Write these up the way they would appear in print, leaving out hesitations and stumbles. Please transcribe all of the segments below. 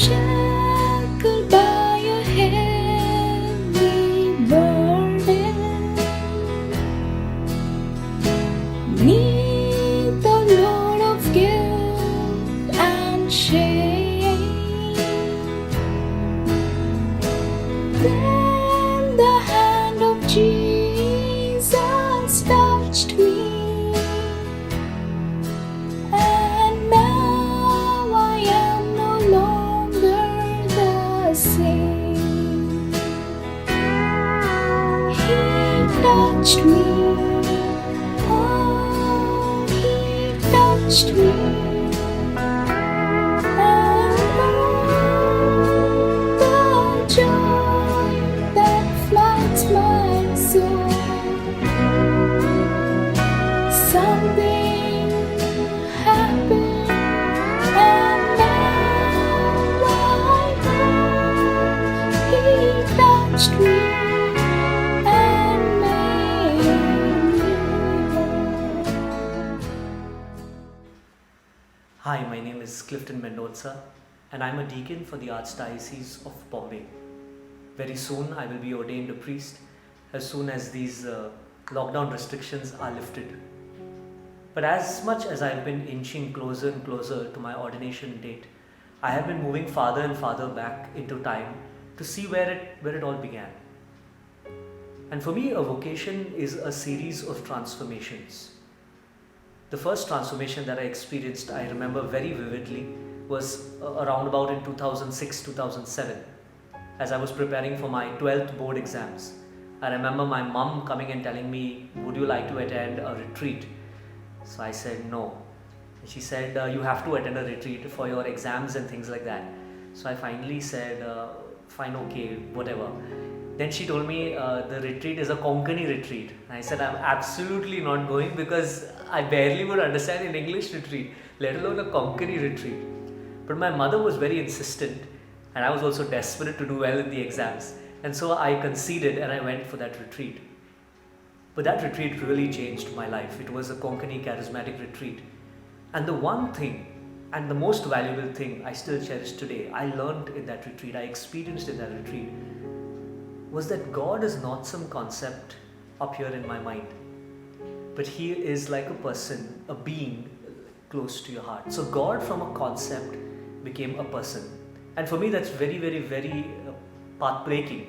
shackled by a heavy burden, 'neath the load of guilt and shame. Then the hand of Jesus touched me, and now I am no longer the same. He touched me, oh, He touched me, and the joy that floods my soul. Something happened, and now I know He touched me and made me whole. Hi, my name is Clifton Mendonca, and I'm a deacon for the Archdiocese of Bombay. Very soon I will be ordained a priest as soon as these lockdown restrictions are lifted. But as much as I've been inching closer and closer to my ordination date, I have been moving farther and farther back into time to see where it all began. And for me, a vocation is a series of transformations. The first transformation that I experienced, I remember very vividly, was around about in 2006-2007, as I was preparing for my 12th board exams. I remember my mum coming and telling me, "Would you like to attend a retreat?" So I said no. She said, "You have to attend a retreat for your exams and things like that." So I finally said, "Fine, okay, whatever." Then she told me the retreat is a Konkani retreat. And I said, "I'm absolutely not going because I barely would understand an English retreat, let alone a Konkani retreat." But my mother was very insistent, and I was also desperate to do well in the exams. And so I conceded and I went for that retreat. But that retreat really changed my life. It was a Konkani charismatic retreat. And the one thing, and the most valuable thing I still cherish today, I learned in that retreat, I experienced in that retreat, was that God is not some concept up here in my mind, but He is like a person, a being close to your heart. So God from a concept became a person. And for me, that's very, very, very path-breaking,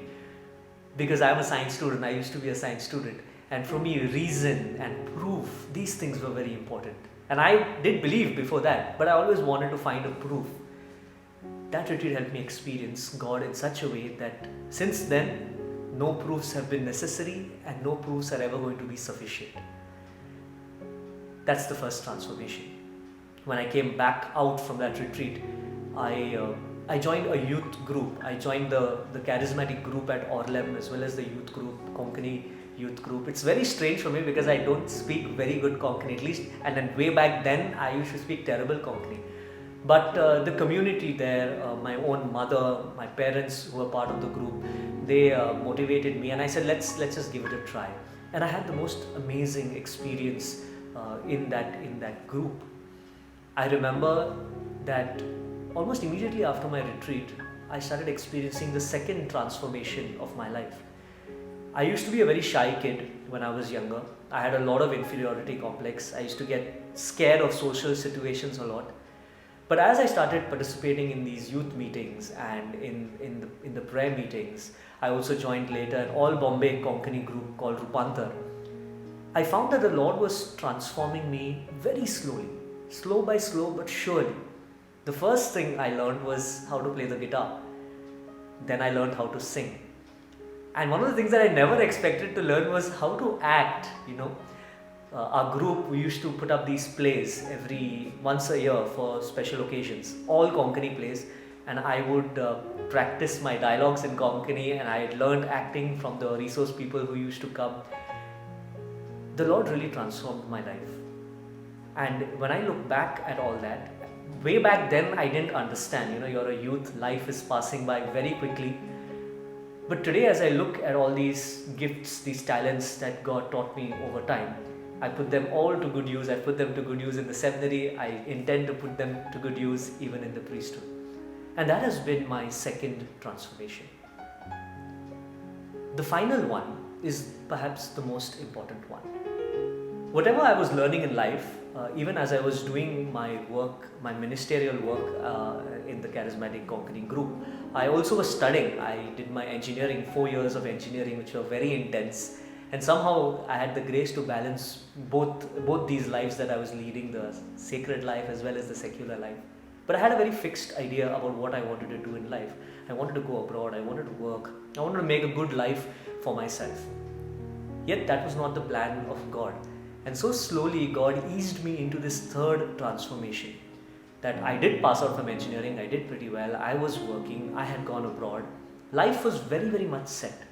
because I'm a science student. I used to be a science student. And for me, reason and proof, these things were very important. And I did believe before that, but I always wanted to find a proof. That retreat helped me experience God in such a way that since then, no proofs have been necessary and no proofs are ever going to be sufficient. That's the first transformation. When I came back out from that retreat, I joined a youth group. I joined the charismatic group at Orlem as well as the youth group, Konkani youth group. It's very strange for me because I don't speak very good Konkani, at least, and then way back then I used to speak terrible Konkani. But the community there, my own mother, my parents who were part of the group, they motivated me, and I said, let's just give it a try. And I had the most amazing experience in that group. I remember that almost immediately after my retreat, I started experiencing the second transformation of my life. I used to be a very shy kid when I was younger. I had a lot of inferiority complex. I used to get scared of social situations a lot. But as I started participating in these youth meetings and in the prayer meetings, I also joined later an all Bombay Konkani group called Rupantar. I found that the Lord was transforming me very slowly, slow by slow but surely. The first thing I learned was how to play the guitar. Then I learned how to sing. And one of the things that I never expected to learn was how to act, Our group, we used to put up these plays once a year for special occasions, all Konkani plays, and I would practice my dialogues in Konkani, and I had learned acting from the resource people who used to come. The Lord really transformed my life. And when I look back at all that, way back then I didn't understand, you're a youth, life is passing by very quickly. But today as I look at all these gifts, these talents that God taught me over time, I put them all to good use. I put them to good use in the seminary. I intend to put them to good use even in the priesthood. And that has been my second transformation. The final one is perhaps the most important one. Whatever I was learning in life, even as I was doing my work, my ministerial work in the charismatic Konkani group, I also was studying. I did my engineering, 4 years of engineering, which were very intense. And somehow I had the grace to balance both these lives that I was leading, the sacred life as well as the secular life. But I had a very fixed idea about what I wanted to do in life. I wanted to go abroad, I wanted to work, I wanted to make a good life for myself. Yet that was not the plan of God. And so slowly God eased me into this third transformation. That I did pass out from engineering, I did pretty well, I was working, I had gone abroad. Life was very, very much set.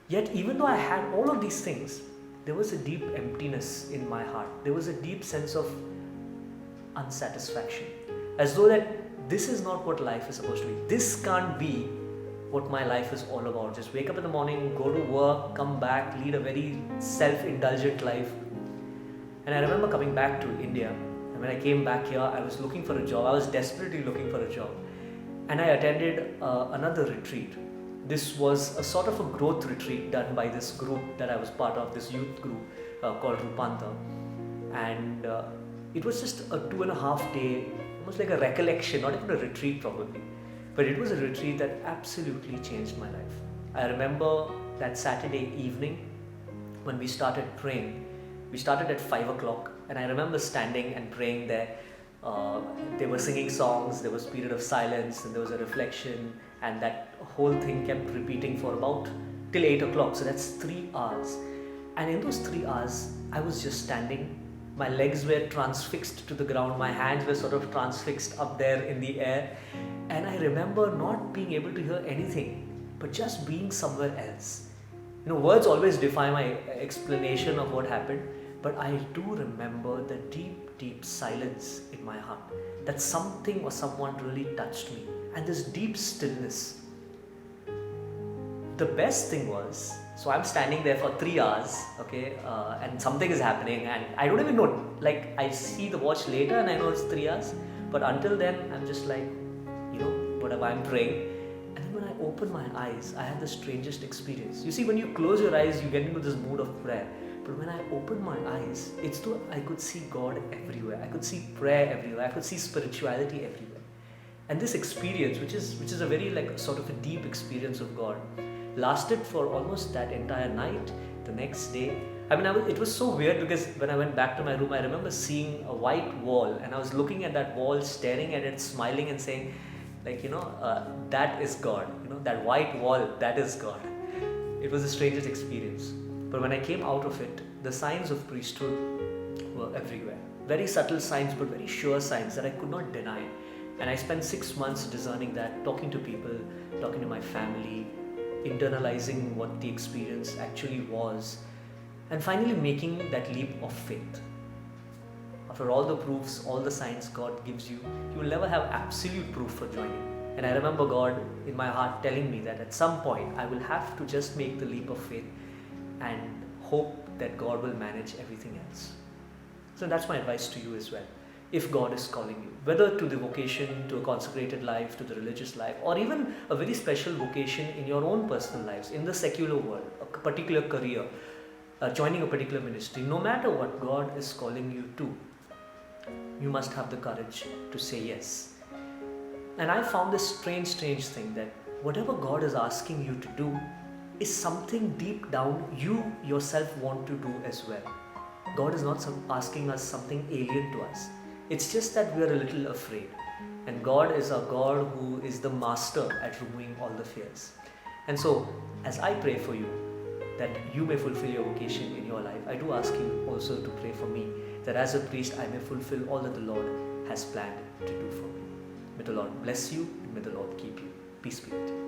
Yet even though I had all of these things, there was a deep emptiness in my heart. There was a deep sense of unsatisfaction. As though that this is not what life is supposed to be. This can't be what my life is all about. Just wake up in the morning, go to work, come back, lead a very self-indulgent life. And I remember coming back to India, and when I came back here, I was looking for a job. I was desperately looking for a job. And I attended another retreat. This was a sort of a growth retreat done by this group that I was part of, this youth group called Rupanta. And it was just a 2.5 day, almost like a recollection, not even a retreat probably. But it was a retreat that absolutely changed my life. I remember that Saturday evening when we started praying. We started at 5 o'clock, and I remember standing and praying there. They were singing songs, there was a period of silence, and there was a reflection, and that whole thing kept repeating for about till 8 o'clock. So that's 3 hours. And in those 3 hours, I was just standing. My legs were transfixed to the ground, my hands were sort of transfixed up there in the air. And I remember not being able to hear anything, but just being somewhere else. Words always define my explanation of what happened, but I do remember the deep, deep silence in my heart. That something or someone really touched me. And this deep stillness. The best thing was, so I'm standing there for 3 hours, okay, and something is happening, and I don't even know, like I see the watch later and I know it's 3 hours, but until then I'm just like, whatever, I'm praying. And then when I open my eyes, I had the strangest experience. You see, when you close your eyes, you get into this mood of prayer. But when I opened my eyes, it's though I could see God everywhere. I could see prayer everywhere. I could see spirituality everywhere. And this experience, which is a very sort of a deep experience of God, lasted for almost that entire night. The next day, it was so weird because when I went back to my room, I remember seeing a white wall, and I was looking at that wall, staring at it, smiling and saying, that is God. That white wall, that is God. It was the strangest experience. But when I came out of it, the signs of priesthood were everywhere. Very subtle signs, but very sure signs that I could not deny. And I spent 6 months discerning that, talking to people, talking to my family, internalizing what the experience actually was, and finally making that leap of faith. After all the proofs, all the signs God gives you, you will never have absolute proof for joining. And I remember God in my heart telling me that at some point I will have to just make the leap of faith and hope that God will manage everything else. So that's my advice to you as well. If God is calling you, whether to the vocation, to a consecrated life, to the religious life, or even a very special vocation in your own personal lives, in the secular world, a particular career, joining a particular ministry, no matter what God is calling you to, you must have the courage to say yes. And I found this strange thing that whatever God is asking you to do is something deep down you yourself want to do as well. God is not asking us something alien to us. It's just that we are a little afraid. And God is a God who is the master at removing all the fears. And so, as I pray for you, that you may fulfill your vocation in your life, I do ask you also to pray for me, that as a priest I may fulfill all that the Lord has planned to do for me. May the Lord bless you, and may the Lord keep you. Peace be with you.